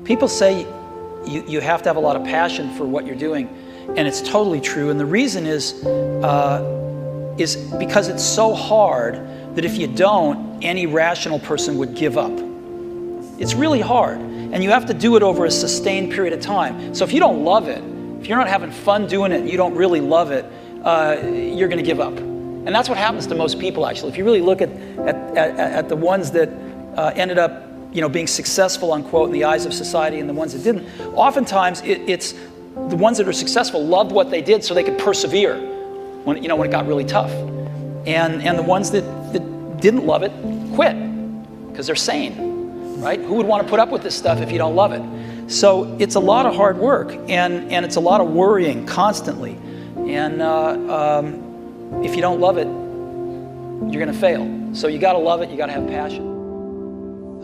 People say you have to have a lot of passion for what you're doing, and it's totally true. And the reason is because it's so hard that if you don't, any rational person would give up. It's really hard, and you have to do it over a sustained period of time. So if you don't love it, if you're not having fun doing it, and you don't really love it, you're going to give up. And that's what happens to most people, actually. If you really look at the ones that ended up, being successful, unquote, in the eyes of society, and the ones that didn't, oftentimes it's the ones that are successful loved what they did so they could persevere when it got really tough. And the ones that didn't love it quit because they're sane, right? Who would want to put up with this stuff if you don't love it? So it's a lot of hard work, and it's a lot of worrying constantly. And if you don't love it, you're going to fail. So you got to love it. You got to have passion.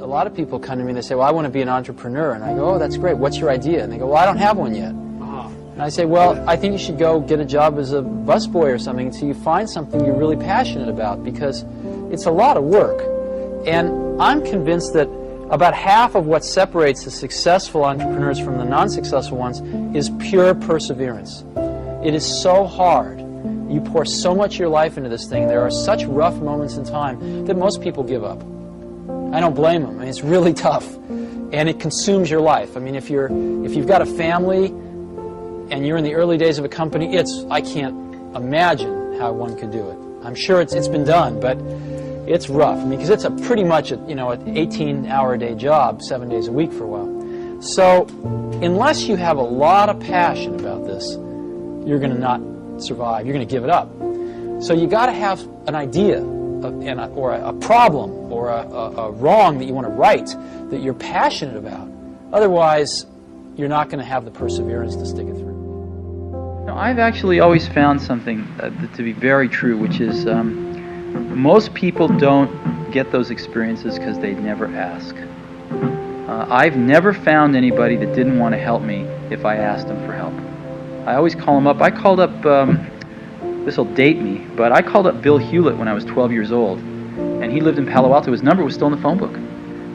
A lot of people come to me and they say, well, I want to be an entrepreneur. And I go, oh, that's great. What's your idea? And they go, well, I don't have one yet. And I say, well, I think you should go get a job as a busboy or something until you find something you're really passionate about, because it's a lot of work. And I'm convinced that about half of what separates the successful entrepreneurs from the non-successful ones is pure perseverance. It is so hard. You pour so much of your life into this thing. There are such rough moments in time that most people give up. I don't blame them. I mean, it's really tough, and it consumes your life. I mean, if you've got a family and you're in the early days of a company, I can't imagine how one could do it. I'm sure it's been done, but it's rough. I mean, because it's pretty much an 18-hour-a-day job, 7 days a week for a while. So, unless you have a lot of passion about this, you're going to not survive. You're going to give it up. So you got to have an idea, or a problem, or a wrong that you want to right that you're passionate about. Otherwise, you're not going to have the perseverance to stick it through. I've actually always found something to be very true, which is most people don't get those experiences because they never ask. I've never found anybody that didn't want to help me if I asked them for help. I always call them up. I called up, this will date me, but I called up Bill Hewlett when I was 12 years old, and he lived in Palo Alto. His number was still in the phone book.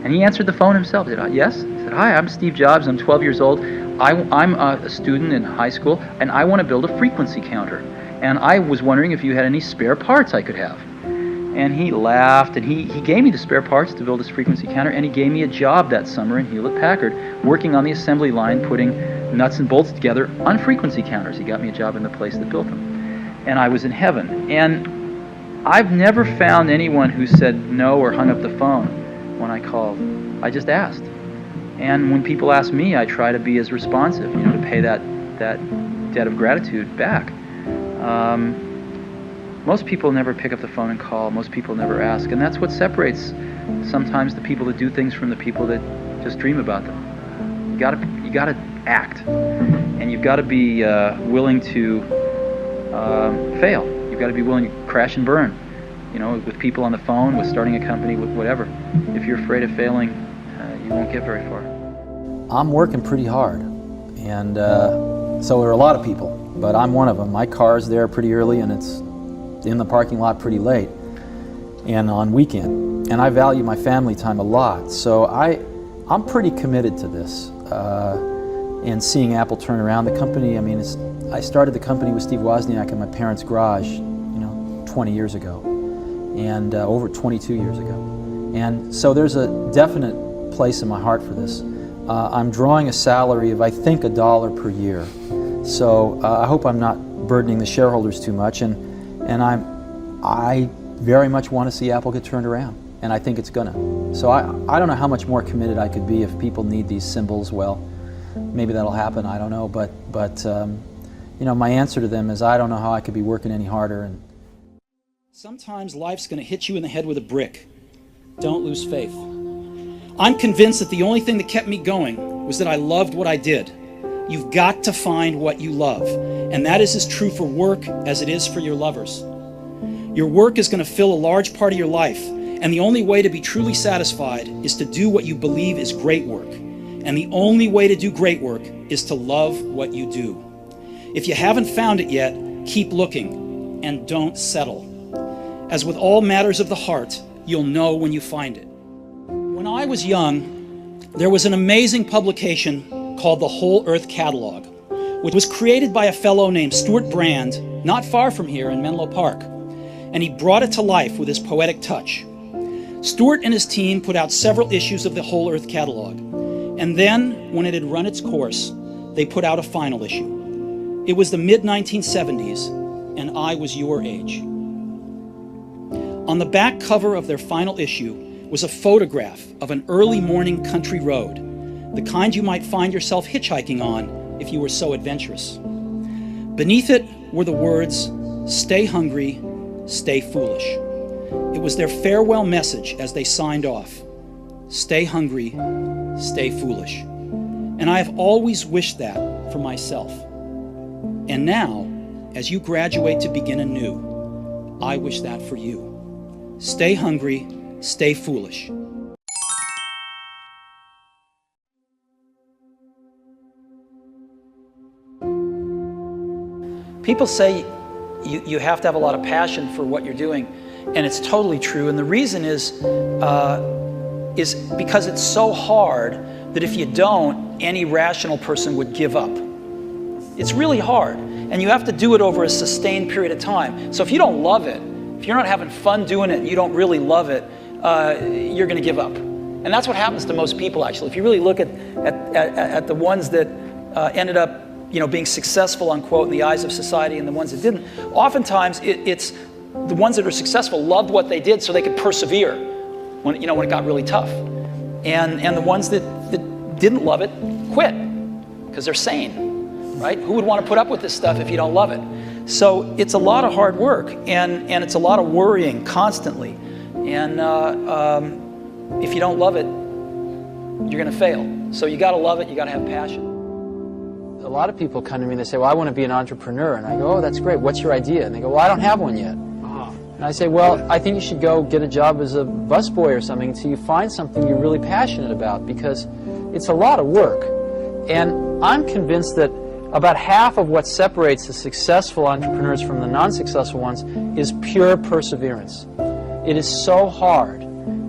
And he answered the phone himself. He said, yes? He said, hi, I'm Steve Jobs. I'm 12 years old. I'm a student in high school, and I want to build a frequency counter. And I was wondering if you had any spare parts I could have. And he laughed, and he gave me the spare parts to build this frequency counter, and he gave me a job that summer in Hewlett-Packard, working on the assembly line, putting nuts and bolts together on frequency counters. He got me a job in the place that built them. And I was in heaven. And I've never found anyone who said no or hung up the phone when I called. I just asked. And when people ask me, I try to be as responsive, to pay that debt of gratitude back. Most people never pick up the phone and call. Most people never ask. And that's what separates sometimes the people that do things from the people that just dream about them. You gotta act. And you've got to be willing to fail. You've got to be willing to crash and burn. With people on the phone, with starting a company, with whatever. If you're afraid of failing, you won't get very far. I'm working pretty hard, and so are a lot of people, but I'm one of them. My car's there pretty early, and it's in the parking lot pretty late, and on weekend. And I value my family time a lot, so I'm pretty committed to this, and seeing Apple turn around. The company, I started the company with Steve Wozniak in my parents' garage, 20 years ago, and over 22 years ago. And so there's a definite place in my heart for this. I'm drawing a salary of, I think, $1 per year. So I hope I'm not burdening the shareholders too much, and I very much want to see Apple get turned around, and I think it's gonna. So I don't know how much more committed I could be. If people need these symbols, well, maybe that'll happen, I don't know, but my answer to them is I don't know how I could be working any harder. And sometimes life's going to hit you in the head with a brick. Don't lose faith. I'm convinced that the only thing that kept me going was that I loved what I did. You've got to find what you love, and that is as true for work as it is for your lovers. Your work is going to fill a large part of your life, and the only way to be truly satisfied is to do what you believe is great work. And the only way to do great work is to love what you do. If you haven't found it yet, keep looking and don't settle. As with all matters of the heart, you'll know when you find it. When I was young, There was an amazing publication called the Whole Earth Catalog, which was created by a fellow named Stuart Brand, not far from here in Menlo Park, and he brought it to life with his poetic touch. Stuart and his team put out several issues of the Whole Earth Catalog, and then, when it had run its course, they put out a final issue. It was the mid-1970s, and I was your age. On the back cover of their final issue was a photograph of an early morning country road, the kind you might find yourself hitchhiking on if you were so adventurous. Beneath it were the words, "Stay hungry, stay foolish." It was their farewell message as they signed off. Stay hungry, stay foolish. And I have always wished that for myself. And now, as you graduate to begin anew, I wish that for you. Stay hungry, stay foolish. People say you have to have a lot of passion for what you're doing, and it's totally true. And the reason is because it's so hard that if you don't, any rational person would give up. It's really hard, and you have to do it over a sustained period of time. So if you don't love it, if you're not having fun doing it, and you don't really love it, you're going to give up. And that's what happens to most people, actually. If you really look at the ones that ended up, being successful, unquote, in the eyes of society, and the ones that didn't, oftentimes it's the ones that are successful loved what they did so they could persevere when it got really tough. And the ones that didn't love it quit because they're sane, right? Who would want to put up with this stuff if you don't love it? So it's a lot of hard work, and it's a lot of worrying constantly. And if you don't love it, you're going to fail. So you got to love it. You got to have passion. A lot of people come to me and they say, well, I want to be an entrepreneur. And I go, oh, that's great. What's your idea? And they go, well, I don't have one yet. And I say, well, I think you should go get a job as a busboy or something until you find something you're really passionate about, because it's a lot of work. And I'm convinced that about half of what separates the successful entrepreneurs from the non-successful ones is pure perseverance. It is so hard.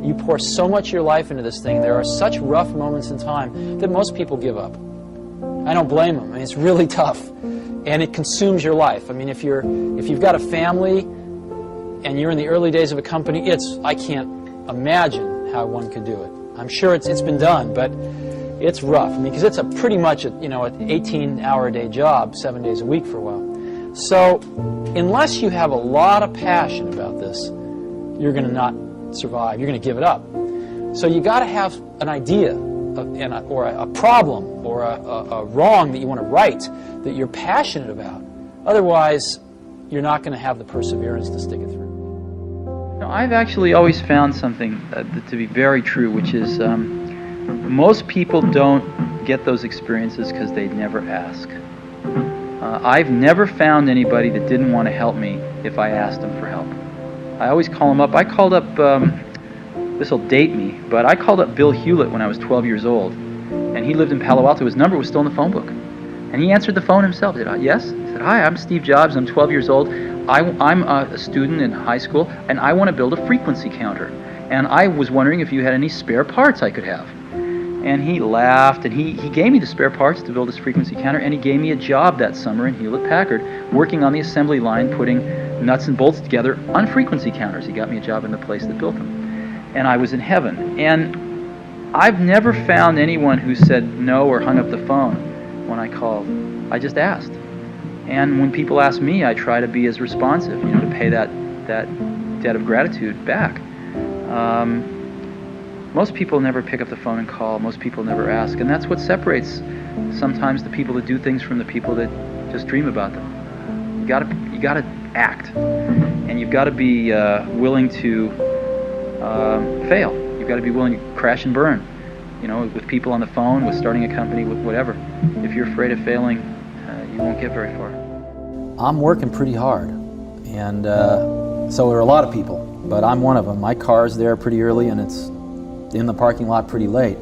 You pour so much of your life into this thing. There are such rough moments in time that most people give up. I don't blame them. I mean, it's really tough, and it consumes your life. I mean, if you've got a family and you're in the early days of a company, I can't imagine how one could do it. I'm sure it's been done, but it's rough. I mean, because it's pretty much an 18-hour-a-day job, 7 days a week for a while. So unless you have a lot of passion about this, you're going to not survive. You're going to give it up. So you got to have an idea or a problem or a wrong that you want to right that you're passionate about. Otherwise, you're not going to have the perseverance to stick it through. I've actually always found something to be very true, which is most people don't get those experiences because they never ask. I've never found anybody that didn't want to help me if I asked them for help. I always call them up. I called up, this will date me, but I called up Bill Hewlett when I was 12 years old, and he lived in Palo Alto. His number was still in the phone book. And he answered the phone himself. He said, yes? He said, hi, I'm Steve Jobs. I'm 12 years old. I'm a student in high school, and I want to build a frequency counter. And I was wondering if you had any spare parts I could have. And he laughed, and he gave me the spare parts to build this frequency counter, and he gave me a job that summer in Hewlett-Packard, working on the assembly line, putting nuts and bolts together on frequency counters. He got me a job in the place that built them. And I was in heaven. And I've never found anyone who said no or hung up the phone when I called. I just asked. And when people ask me, I try to be as responsive, to pay that debt of gratitude back. Most people never pick up the phone and call. Most people never ask. And that's what separates sometimes the people that do things from the people that just dream about them. You gotta act. And you've got to be willing to fail. You've got to be willing to crash and burn. With people on the phone, with starting a company, with whatever. If you're afraid of failing, you won't get very far. I'm working pretty hard, and so are a lot of people, but I'm one of them. My car's there pretty early, and it's in the parking lot pretty late,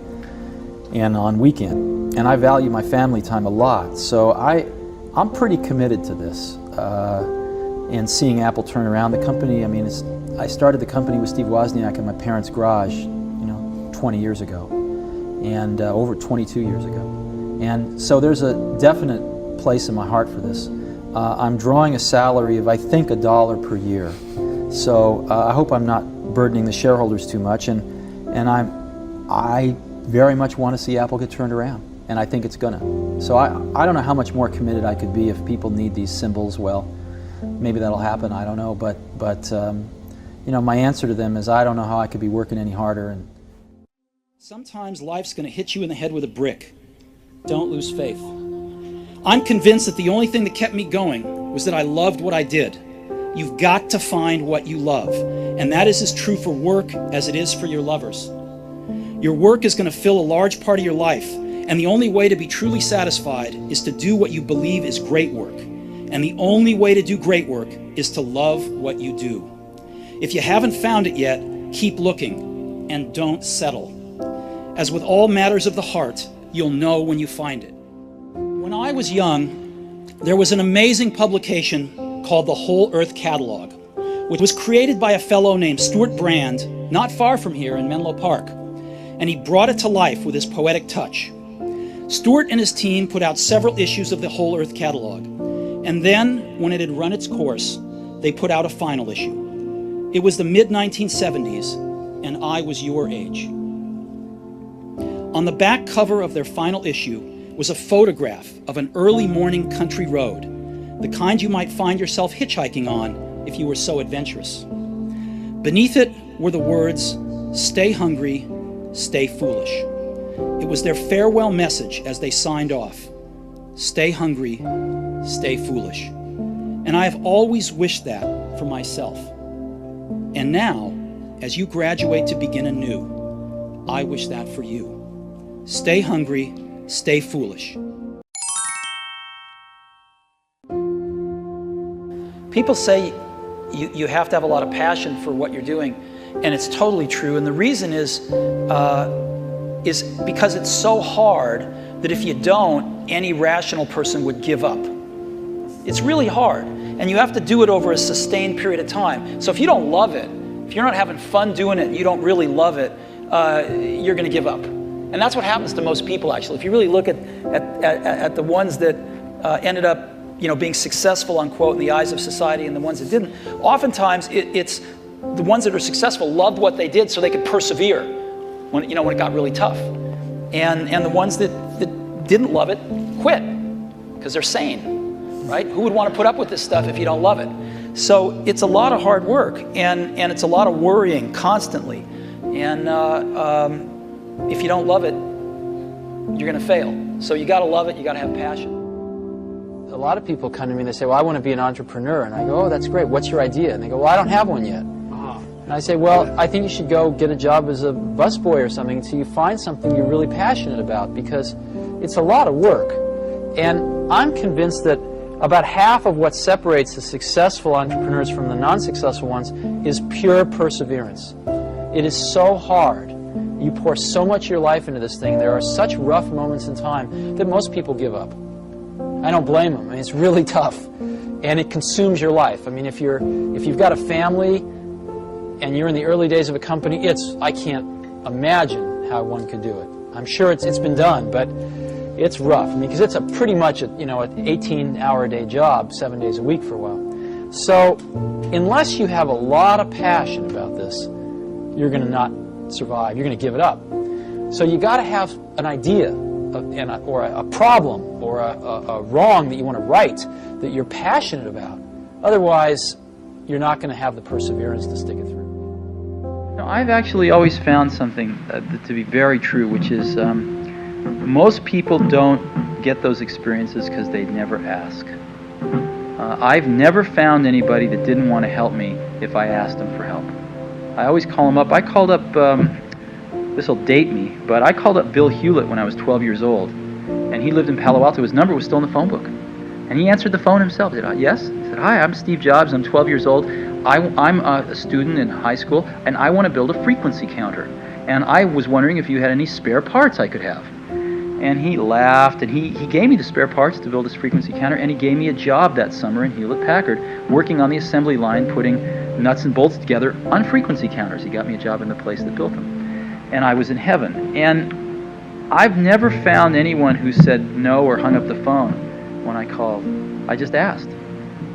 and on weekend. And I value my family time a lot, so I'm pretty committed to this, and seeing Apple turn around. The company, I started the company with Steve Wozniak in my parents' garage, 20 years ago. and over 22 years ago. And so there's a definite place in my heart for this. I'm drawing a salary of, I think, $1 per year. So I hope I'm not burdening the shareholders too much, and I very much want to see Apple get turned around, and I think it's gonna. So I don't know how much more committed I could be. If people need these symbols, well, maybe that'll happen, I don't know, but you know, my answer to them is I don't know how I could be working any harder. And sometimes life's going to hit you in the head with a brick. Don't lose faith. I'm convinced that the only thing that kept me going was that I loved what I did. You've got to find what you love, and that is as true for work as it is for your lovers. Your work is going to fill a large part of your life, and the only way to be truly satisfied is to do what you believe is great work. And the only way to do great work is to love what you do. If you haven't found it yet, keep looking and don't settle. As with all matters of the heart, you'll know when you find it. When I was young, there was an amazing publication called the Whole Earth Catalog, which was created by a fellow named Stuart Brand, not far from here in Menlo Park, and he brought it to life with his poetic touch. Stuart and his team put out several issues of the Whole Earth Catalog, and then, when it had run its course, they put out a final issue. It was the mid-1970s, and I was your age. On the back cover of their final issue was a photograph of an early morning country road, the kind you might find yourself hitchhiking on if you were so adventurous. Beneath it were the words, "Stay hungry, stay foolish." It was their farewell message as they signed off. Stay hungry, stay foolish. And I have always wished that for myself. And now, as you graduate to begin anew, I wish that for you. Stay hungry, stay foolish. People say you have to have a lot of passion for what you're doing, and it's totally true. And the reason is because it's so hard that if you don't, any rational person would give up. It's really hard, and you have to do it over a sustained period of time. So if you don't love it, if you're not having fun doing it, and you don't really love it, you're going to give up. And that's what happens to most people, actually. If you really look at the ones that ended up, being successful, unquote, in the eyes of society, and the ones that didn't, oftentimes it's the ones that are successful loved what they did so they could persevere when it got really tough, and the ones that didn't love it quit because they're sane, right? Who would want to put up with this stuff if you don't love it? So it's a lot of hard work, and it's a lot of worrying constantly, and if you don't love it, you're going to fail. So you got to love it. You got to have passion. A lot of people come to me and they say, well, I want to be an entrepreneur. And I go, oh, that's great. What's your idea? And they go, well, I don't have one yet. And I say, well, I think you should go get a job as a busboy or something until you find something you're really passionate about, because it's a lot of work. And I'm convinced that about half of what separates the successful entrepreneurs from the non-successful ones is pure perseverance. It is so hard. You pour so much of your life into this thing. There are such rough moments in time that most people give up. I don't blame them. I mean, it's really tough, and it consumes your life. I mean, if you've got a family and you're in the early days of a company, I can't imagine how one could do it. I'm sure it's been done, but it's rough. I mean, because it's a pretty much an 18-hour-a-day job, 7 days a week for a while. So unless you have a lot of passion about this, you're going to not survive. You're going to give it up. So you got to have an idea or a problem or a wrong that you want to right that you're passionate about. Otherwise, you're not going to have the perseverance to stick it through. I've actually always found something to be very true, which is most people don't get those experiences because they never ask. I've never found anybody that didn't want to help me if I asked them for help. I always call them up. I called up, this will date me, but I called up Bill Hewlett when I was 12 years old, and he lived in Palo Alto. His number was still in the phone book. And he answered the phone himself. He said, yes? He said, hi, I'm Steve Jobs. I'm 12 years old. I'm a student in high school, and I want to build a frequency counter. And I was wondering if you had any spare parts I could have. And he laughed, and he gave me the spare parts to build this frequency counter, and he gave me a job that summer in Hewlett-Packard, working on the assembly line, putting nuts and bolts together on frequency counters. He got me a job in the place that built them. And I was in heaven. And I've never found anyone who said no or hung up the phone when I called. I just asked.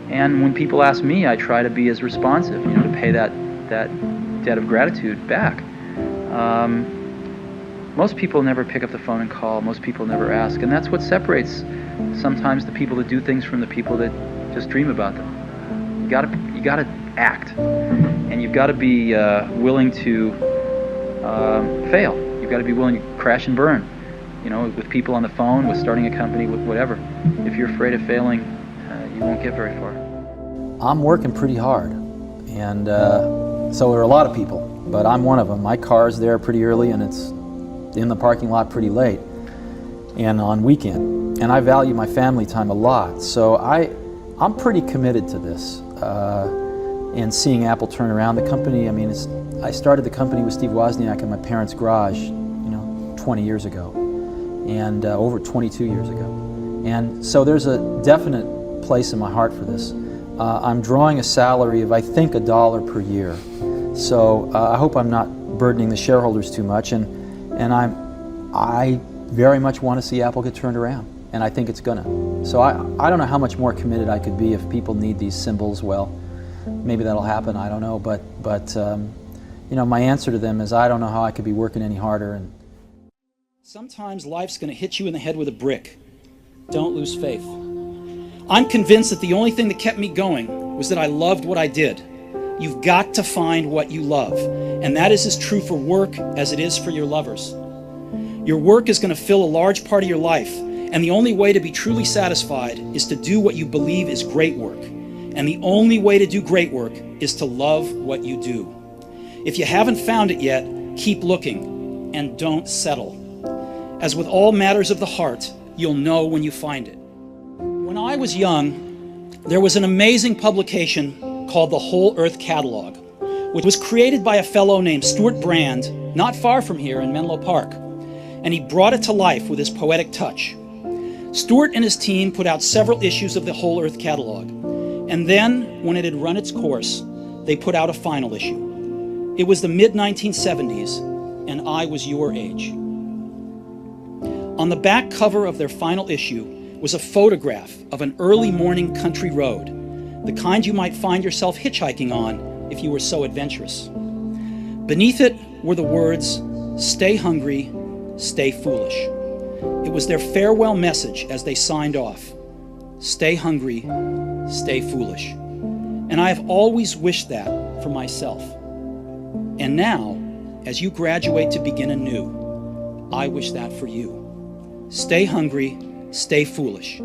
And when people ask me, I try to be as responsive, to pay that debt of gratitude back. Most people never pick up the phone and call. Most people never ask. And that's what separates sometimes the people that do things from the people that just dream about them. You gotta act. And you've got to be willing to fail. You've got to be willing to crash and burn, with people on the phone, with starting a company, with whatever. If you're afraid of failing, you won't get very far. I'm working pretty hard, and so there are a lot of people, but I'm one of them. My car's there pretty early, and it's in the parking lot pretty late, and on weekend. And I value my family time a lot, so I'm pretty committed to this. And seeing Apple turn around the company, I started the company with Steve Wozniak in my parents' garage, 20 years ago, and over 22 years ago. And so there's a definite place in my heart for this. I'm drawing a salary of, I think, $1 per year. So I hope I'm not burdening the shareholders too much, and I very much want to see Apple get turned around, and I think it's gonna. So I don't know how much more committed I could be if people need these symbols. Well, maybe that'll happen, I don't know, but my answer to them is I don't know how I could be working any harder. And sometimes life's going to hit you in the head with a brick. Don't lose faith. I'm convinced that the only thing that kept me going was that I loved what I did. You've got to find what you love, and that is as true for work as it is for your lovers. Your work is going to fill a large part of your life, and the only way to be truly satisfied is to do what you believe is great work. And the only way to do great work is to love what you do. If you haven't found it yet, keep looking and don't settle. As with all matters of the heart, you'll know when you find it. When I was young, there was an amazing publication called the Whole Earth Catalog, which was created by a fellow named Stuart Brand, not far from here in Menlo Park. And he brought it to life with his poetic touch. Stuart and his team put out several issues of the Whole Earth Catalog. And then, when it had run its course, they put out a final issue. It was the mid-1970s, and I was your age. On the back cover of their final issue was a photograph of an early morning country road, the kind you might find yourself hitchhiking on if you were so adventurous. Beneath it were the words, "Stay hungry, stay foolish." It was their farewell message as they signed off. Stay hungry, stay foolish. And I have always wished that for myself. And now, as you graduate to begin anew, I wish that for you. Stay hungry, stay foolish.